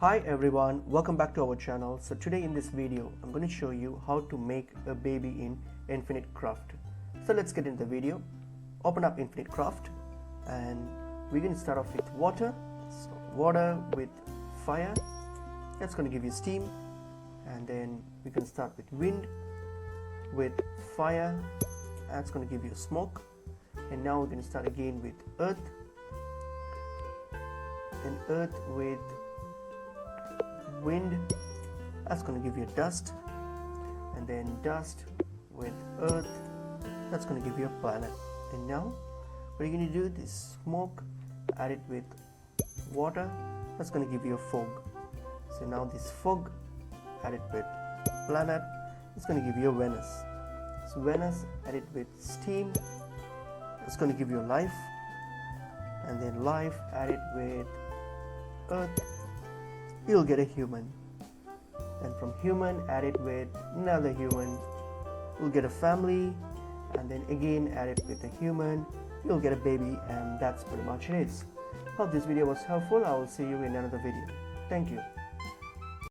Hi everyone, welcome back to our channel. So today in this video I'm going to show you how to make a baby in Infinite Craft. So let's get into the video. Open up Infinite Craft and we're going to start off with water. So water with fire, that's going to give you steam, and then we can start with wind with fire, that's going to give you smoke, and now we're going to start again with earth, and earth with wind, that's going to give you dust, and then dust with earth, that's going to give you a planet. And now what you're going to do is smoke, add it with water, that's going to give you a fog. So now this fog, add it with planet, it's going to give you a Venus. So Venus, add it with steam, it's going to give you a life, and then life, add it with earth, you'll get a human, and from human add it with another human, you'll get a family, and then again add it with a human, you'll get a baby, and that's pretty much it. Hope this video was helpful. I will see you in another video. Thank you.